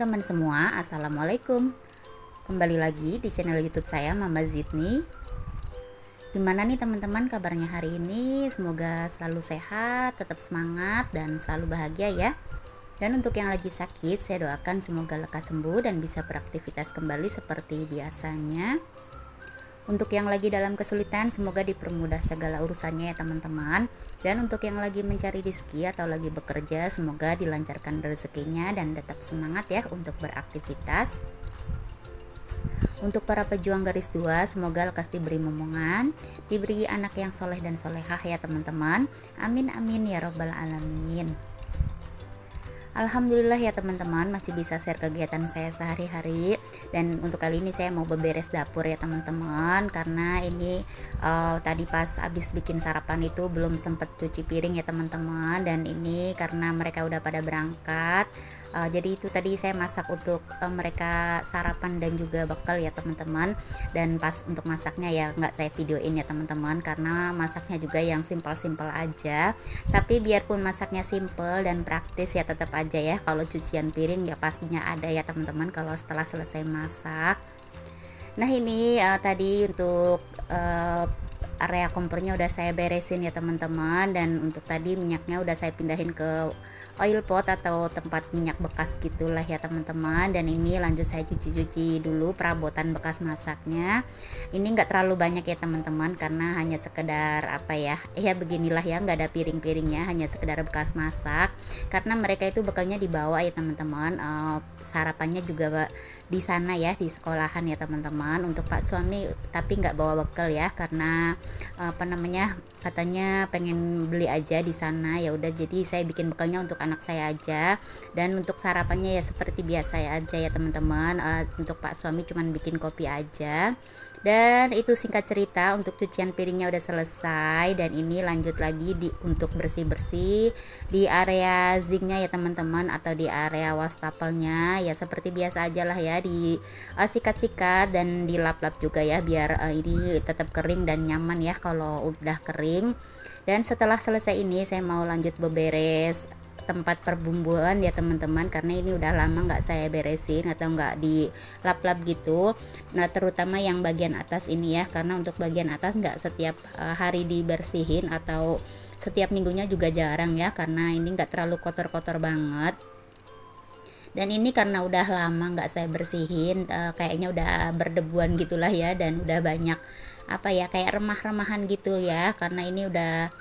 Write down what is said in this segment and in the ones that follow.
teman-teman semua, Assalamualaikum. Kembali lagi di channel YouTube saya, Mama Zidni. Gimana nih teman-teman kabarnya hari ini? Semoga selalu sehat, tetap semangat, dan selalu bahagia ya. Dan untuk yang lagi sakit, saya doakan semoga lekas sembuh dan bisa beraktivitas kembali seperti biasanya. Untuk yang lagi dalam kesulitan, semoga dipermudah segala urusannya ya teman-teman. Dan untuk yang lagi mencari rezeki atau lagi bekerja, semoga dilancarkan rezekinya dan tetap semangat ya untuk beraktivitas. Untuk para pejuang garis 2, semoga lekas diberi momongan, diberi anak yang soleh dan solehah ya teman-teman. Amin amin ya robbal alamin. Alhamdulillah ya teman-teman, masih bisa share kegiatan saya sehari-hari. Dan untuk kali ini saya mau beberes dapur ya teman-teman, karena ini tadi pas habis bikin sarapan itu belum sempet cuci piring ya teman-teman. Dan ini karena mereka udah pada berangkat, jadi itu tadi saya masak untuk mereka sarapan dan juga bekal ya teman-teman. Dan pas untuk masaknya ya nggak saya videoin ya teman-teman, karena masaknya juga yang simpel-simpel aja. Tapi biarpun masaknya simpel dan praktis ya tetap aja ya, kalau cucian piring ya pastinya ada ya teman-teman kalau setelah selesai masak. Nah ini tadi untuk area kompornya udah saya beresin ya teman-teman, dan untuk tadi minyaknya udah saya pindahin ke oil pot atau tempat minyak bekas gitulah ya teman-teman. Dan ini lanjut saya cuci-cuci dulu perabotan bekas masaknya. Ini enggak terlalu banyak ya teman-teman, karena hanya sekedar apa ya beginilah ya, nggak ada piring-piringnya, hanya sekedar bekas masak, karena mereka itu bekalnya dibawa ya teman-teman. Sarapannya juga di sana ya, di sekolahan ya teman-teman. Untuk Pak suami tapi nggak bawa bekal ya, karena katanya pengen beli aja di sana. Ya udah, jadi saya bikin bekalnya untuk anak saya aja. Dan untuk sarapannya ya seperti biasa ya aja ya teman-teman. Untuk Pak suami cuman bikin kopi aja. Dan itu singkat cerita, untuk cucian piringnya udah selesai. Dan ini lanjut lagi untuk bersih-bersih di area zinknya ya teman-teman, atau di area wastafelnya ya seperti biasa aja lah ya, di sikat-sikat dan dilap-lap juga ya, biar ini tetap kering dan nyaman ya kalau udah kering. Dan setelah selesai ini saya mau lanjut beberes tempat perbumbuan ya teman-teman, karena ini udah lama nggak saya beresin atau nggak dilap-lap gitu. Nah terutama yang bagian atas ini ya, karena untuk bagian atas nggak setiap hari dibersihin atau setiap minggunya juga jarang ya, karena ini nggak terlalu kotor-kotor banget. Dan ini karena udah lama nggak saya bersihin, kayaknya udah berdebuan gitulah ya, dan udah banyak kayak remah-remahan gitu ya, karena ini udah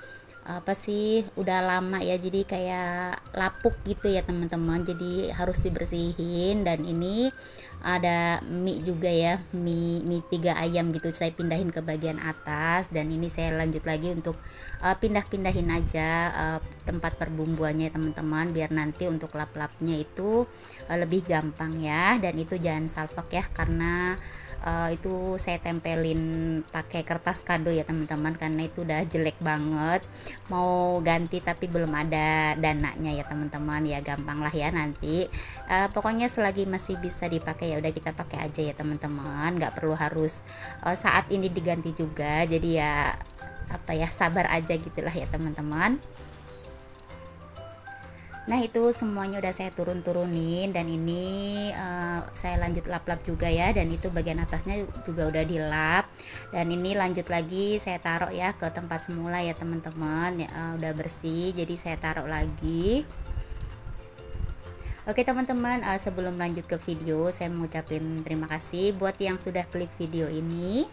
udah lama ya, jadi kayak lapuk gitu ya teman-teman, jadi harus dibersihin. Dan ini ada mie juga ya, mie 3 ayam gitu, saya pindahin ke bagian atas. Dan ini saya lanjut lagi untuk pindah-pindahin aja tempat perbumbuannya teman-teman, biar nanti untuk lap-lapnya itu lebih gampang ya. Dan itu jangan salpok ya, karena itu saya tempelin pakai kertas kado ya teman-teman, karena itu udah jelek banget. Mau ganti tapi belum ada dananya ya teman-teman, ya gampang lah ya nanti. Pokoknya selagi masih bisa dipakai ya udah kita pakai aja ya teman-teman, nggak perlu harus saat ini diganti juga. Jadi ya sabar aja gitulah ya teman-teman. Nah itu semuanya udah saya turun-turunin, dan ini saya lanjut lap-lap juga ya. Dan itu bagian atasnya juga udah dilap. Dan ini lanjut lagi saya taruh ya ke tempat semula ya teman-teman, udah bersih, jadi saya taruh lagi. Oke teman-teman, sebelum lanjut ke video, saya mengucapkan terima kasih buat yang sudah klik video ini.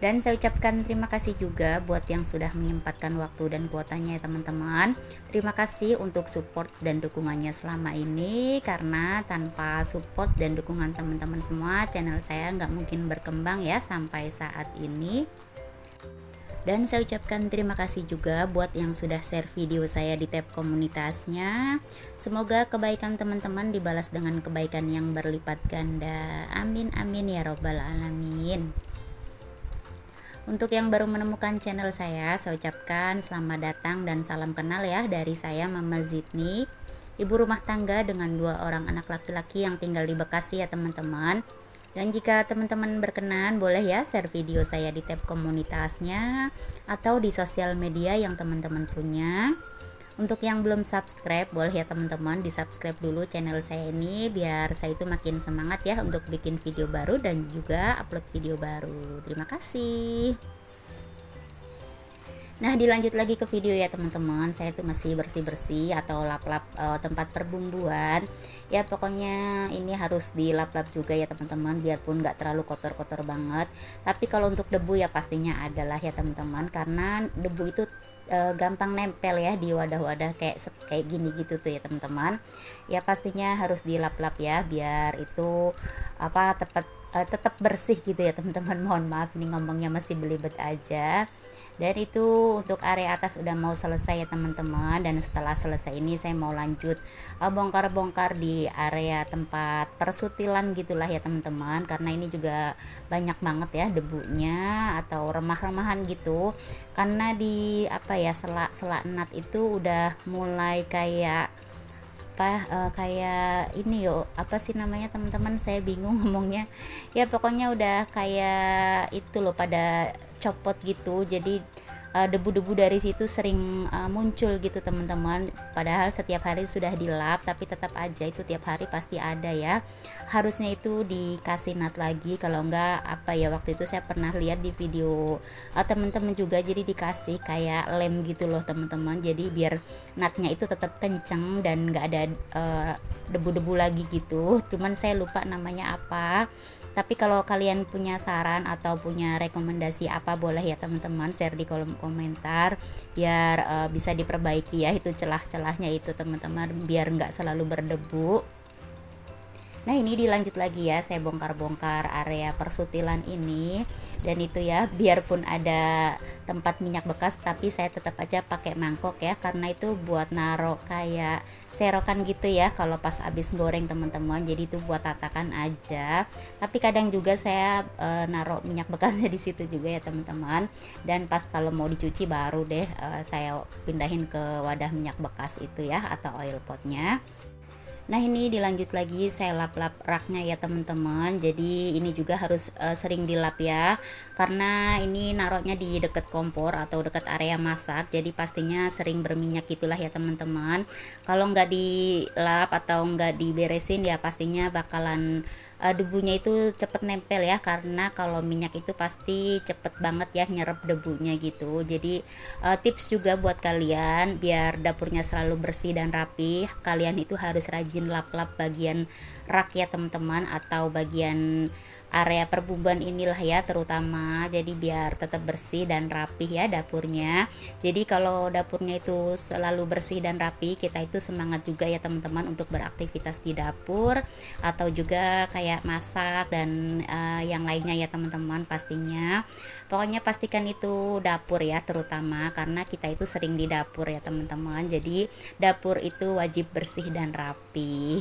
Dan saya ucapkan terima kasih juga buat yang sudah menyempatkan waktu dan kuotanya ya teman-teman. Terima kasih untuk support dan dukungannya selama ini, karena tanpa support dan dukungan teman-teman semua, channel saya nggak mungkin berkembang ya sampai saat ini. Dan saya ucapkan terima kasih juga buat yang sudah share video saya di tab komunitasnya. Semoga kebaikan teman-teman dibalas dengan kebaikan yang berlipat ganda. Amin amin ya robbal alamin. Untuk yang baru menemukan channel saya ucapkan selamat datang dan salam kenal ya dari saya, Mama Zidni, ibu rumah tangga dengan 2 orang anak laki-laki yang tinggal di Bekasi ya teman-teman. Dan jika teman-teman berkenan, boleh ya share video saya di tab komunitasnya atau di sosial media yang teman-teman punya. Untuk yang belum subscribe, boleh ya teman-teman di subscribe dulu channel saya ini, biar saya itu makin semangat ya untuk bikin video baru dan juga upload video baru. Terima kasih. Nah, dilanjut lagi ke video ya teman-teman. Saya tuh masih bersih-bersih atau lap-lap tempat perbumbuan. Ya pokoknya ini harus dilap-lap juga ya teman-teman, biarpun nggak terlalu kotor-kotor banget. Tapi kalau untuk debu ya pastinya adalah ya teman-teman, karena debu itu gampang nempel ya di wadah-wadah kayak gini gitu tuh ya teman-teman. Ya pastinya harus dilap-lap ya, biar itu apa tetap bersih gitu ya teman-teman. Mohon maaf ini ngomongnya masih belibet aja. Dan itu untuk area atas udah mau selesai ya teman-teman, dan setelah selesai ini saya mau lanjut bongkar-bongkar di area tempat persutilan gitulah ya teman-teman, karena ini juga banyak banget ya debunya atau remah-remahan gitu, karena di apa ya sela-sela nat itu udah mulai kayak kayak ini yo, apa sih namanya teman-teman, saya bingung ngomongnya ya, pokoknya udah kayak itu loh, pada copot gitu. Jadi debu-debu dari situ sering muncul gitu teman-teman, padahal setiap hari sudah dilap, tapi tetap aja itu tiap hari pasti ada ya. Harusnya itu dikasih nat lagi, kalau enggak apa ya, waktu itu saya pernah lihat di video teman-teman juga, jadi dikasih kayak lem gitu loh teman-teman, jadi biar natnya itu tetap kenceng dan enggak ada debu-debu lagi gitu. Cuman saya lupa namanya apa. Tapi kalau kalian punya saran atau punya rekomendasi apa, boleh ya teman-teman share di kolom komentar, biar bisa diperbaiki ya itu celah-celahnya itu teman-teman, biar nggak selalu berdebu. Nah ini dilanjut lagi ya, saya bongkar-bongkar area persutilan ini, dan itu ya biarpun ada tempat minyak bekas, tapi saya tetap aja pakai mangkok ya, karena itu buat naruh kayak serokan gitu ya kalau pas habis goreng teman-teman, jadi itu buat tatakan aja. Tapi kadang juga saya naruh minyak bekasnya di situ juga ya teman-teman, dan pas kalau mau dicuci baru deh saya pindahin ke wadah minyak bekas itu ya, atau oil potnya. Nah ini dilanjut lagi, saya lap-lap raknya ya teman-teman. Jadi ini juga harus sering dilap ya, karena ini naruhnya di dekat kompor atau dekat area masak, jadi pastinya sering berminyak gitulah ya teman-teman. Kalau nggak dilap atau nggak diberesin ya pastinya bakalan debunya itu cepet nempel ya, karena kalau minyak itu pasti cepet banget ya nyerap debunya gitu. Jadi tips juga buat kalian biar dapurnya selalu bersih dan rapi, kalian itu harus rajin lap-lap bagian rak ya teman-teman, atau bagian area perbumbuan inilah ya terutama, jadi biar tetap bersih dan rapi ya dapurnya. Jadi kalau dapurnya itu selalu bersih dan rapi, kita itu semangat juga ya teman-teman untuk beraktivitas di dapur, atau juga kayak masak dan yang lainnya ya teman-teman pastinya. Pokoknya pastikan itu dapur ya terutama, karena kita itu sering di dapur ya teman-teman, jadi dapur itu wajib bersih dan rapi.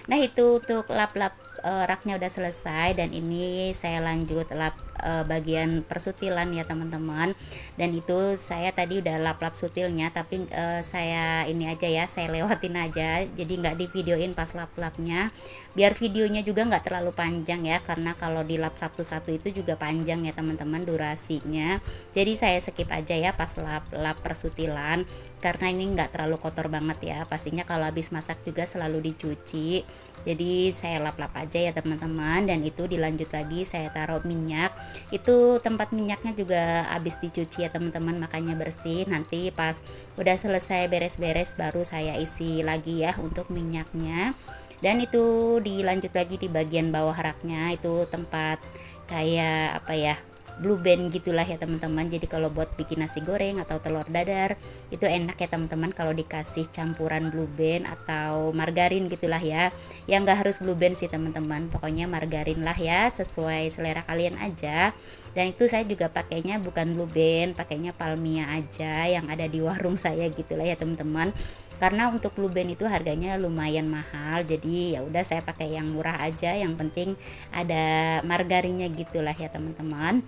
Nah itu untuk lap-lap raknya udah selesai, dan ini saya lanjut lap bagian persutilan ya teman-teman. Dan itu saya tadi udah lap-lap sutilnya, tapi saya ini aja ya, saya lewatin aja, jadi nggak di videoin pas lap-lapnya, biar videonya juga nggak terlalu panjang ya, karena kalau di lap satu-satu itu juga panjang ya teman-teman durasinya. Jadi saya skip aja ya pas lap-lap persutilan, karena ini nggak terlalu kotor banget ya, pastinya kalau habis masak juga selalu dicuci. Jadi saya lap-lap aja ya teman-teman, dan itu dilanjut lagi saya taruh minyak. Itu tempat minyaknya juga habis dicuci ya teman-teman, makanya bersih. Nanti pas udah selesai beres-beres baru saya isi lagi ya untuk minyaknya. Dan itu dilanjut lagi di bagian bawah raknya, itu tempat kayak apa ya, blue band gitulah ya teman-teman. Jadi kalau buat bikin nasi goreng atau telur dadar itu enak ya teman-teman kalau dikasih campuran blue band atau margarin gitulah ya. Yang nggak harus blue band sih teman-teman, pokoknya margarin lah ya, sesuai selera kalian aja. Dan itu saya juga pakainya bukan blue band, pakainya palmia aja yang ada di warung saya gitulah ya teman-teman. Karena untuk blue band itu harganya lumayan mahal, jadi ya udah saya pakai yang murah aja, yang penting ada margarinnya gitulah ya teman-teman.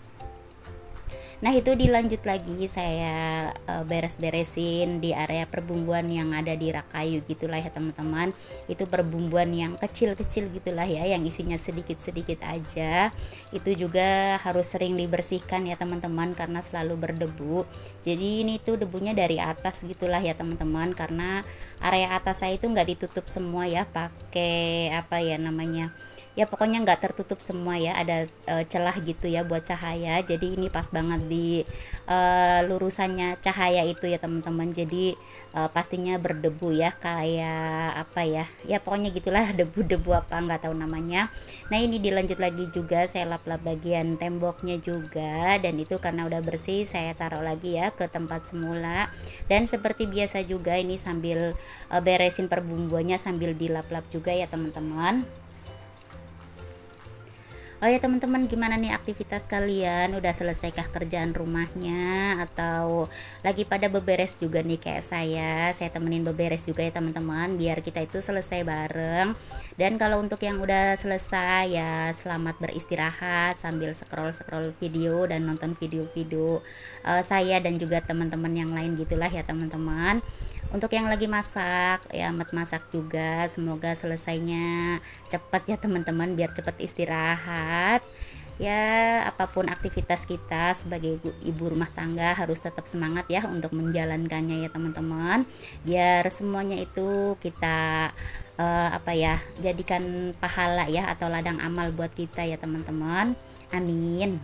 Nah itu dilanjut lagi saya beres-beresin di area perbumbuan yang ada di rak kayu gitulah ya teman-teman. Itu perbumbuan yang kecil-kecil gitulah ya, yang isinya sedikit-sedikit aja. Itu juga harus sering dibersihkan ya teman-teman, karena selalu berdebu. Jadi ini tuh debunya dari atas gitulah ya teman-teman, karena area atas saya itu nggak ditutup semua ya, pakai apa ya namanya, ya pokoknya nggak tertutup semua ya, ada celah gitu ya buat cahaya. Jadi ini pas banget di lurusannya cahaya itu ya teman-teman. Jadi pastinya berdebu ya, kayak apa ya, ya pokoknya gitulah debu-debu apa nggak tahu namanya. Nah ini dilanjut lagi juga, saya lap-lap bagian temboknya juga, dan itu karena udah bersih saya taruh lagi ya ke tempat semula. Dan seperti biasa juga ini sambil beresin perbumbuannya sambil dilap-lap juga ya teman-teman. Oh ya teman-teman, gimana nih aktivitas kalian? Udah selesaikah kerjaan rumahnya atau lagi pada beberes juga nih kayak saya temenin beberes juga ya teman-teman, biar kita itu selesai bareng. Dan kalau untuk yang udah selesai ya selamat beristirahat sambil scroll-scroll video dan nonton video-video saya dan juga teman-teman yang lain gitulah ya teman-teman. Untuk yang lagi masak ya, amat masak juga, semoga selesainya cepat ya teman-teman, biar cepat istirahat ya. Apapun aktivitas kita sebagai ibu rumah tangga harus tetap semangat ya untuk menjalankannya ya teman-teman, biar semuanya itu kita apa ya, jadikan pahala ya atau ladang amal buat kita ya teman-teman, amin.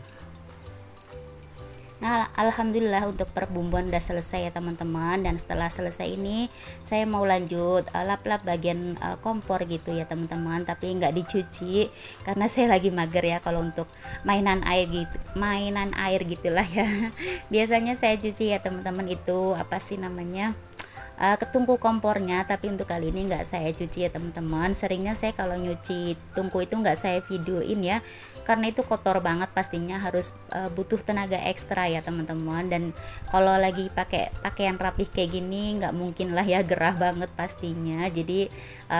Nah alhamdulillah untuk perbumbuan udah selesai ya teman-teman, dan setelah selesai ini saya mau lanjut lap-lap bagian kompor gitu ya teman-teman, tapi nggak dicuci karena saya lagi mager ya kalau untuk mainan air gitulah ya. Biasanya saya cuci ya teman-teman, itu apa sih namanya, ketungku kompornya, tapi untuk kali ini nggak saya cuci ya teman-teman. Seringnya saya kalau nyuci tungku itu nggak saya videoin ya, karena itu kotor banget, pastinya harus butuh tenaga ekstra ya teman-teman. Dan kalau lagi pakai pakaian rapih kayak gini nggak mungkin lah ya gerah banget pastinya. Jadi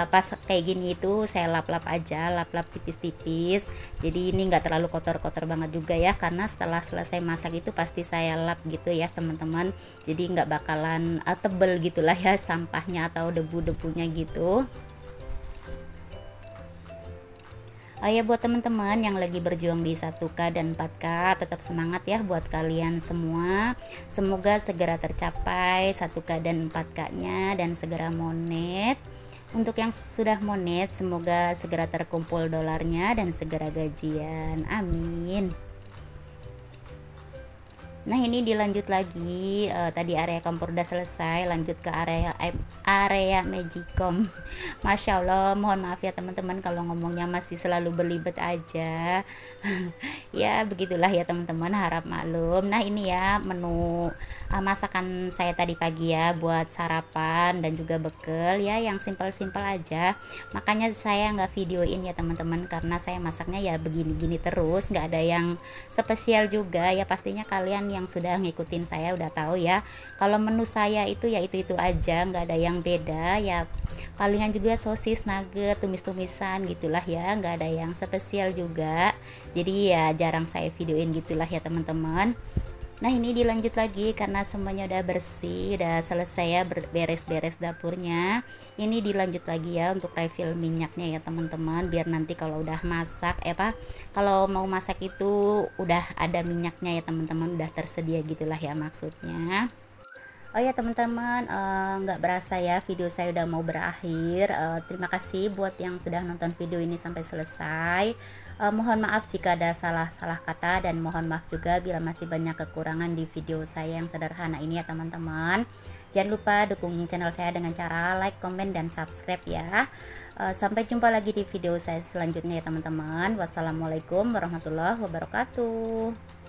pas kayak gini itu saya lap-lap aja, lap-lap tipis-tipis, jadi ini nggak terlalu kotor-kotor banget juga ya, karena setelah selesai masak itu pasti saya lap gitu ya teman-teman, jadi nggak bakalan tebel gitulah ya sampahnya atau debu-debunya gitu. Oh ya, buat teman-teman yang lagi berjuang di 1K dan 4K, tetap semangat ya buat kalian semua. Semoga segera tercapai 1K dan 4K-nya dan segera monet. Untuk yang sudah monet, semoga segera terkumpul dolarnya dan segera gajian. Amin. Nah ini dilanjut lagi, tadi area kompor udah selesai, lanjut ke area magicom. Masya Allah, mohon maaf ya teman-teman kalau ngomongnya masih selalu belibet aja. Ya begitulah ya teman-teman, harap maklum. Nah ini ya menu masakan saya tadi pagi ya, buat sarapan dan juga bekal ya, yang simpel-simpel aja. Makanya saya nggak videoin ya teman-teman, karena saya masaknya ya begini-gini terus, nggak ada yang spesial juga ya. Pastinya kalian yang sudah ngikutin saya udah tahu ya, kalau menu saya itu ya itu aja, nggak ada yang beda ya. Palingan juga sosis, nugget, tumis-tumisan gitulah ya, nggak ada yang spesial juga. Jadi ya jarang saya videoin gitulah ya teman-teman. Nah ini dilanjut lagi karena semuanya udah bersih, udah selesai ya beres-beres dapurnya. Ini dilanjut lagi ya untuk refill minyaknya ya teman-teman, biar nanti kalau udah masak kalau mau masak itu udah ada minyaknya ya teman-teman, udah tersedia gitulah ya maksudnya. Oh ya teman-teman, nggak berasa ya video saya udah mau berakhir. Terima kasih buat yang sudah nonton video ini sampai selesai. Mohon maaf jika ada salah-salah kata, dan mohon maaf juga bila masih banyak kekurangan di video saya yang sederhana ini ya teman-teman. Jangan lupa dukung channel saya dengan cara like, komen, dan subscribe ya. Sampai jumpa lagi di video saya selanjutnya ya teman-teman. Wassalamualaikum warahmatullahi wabarakatuh.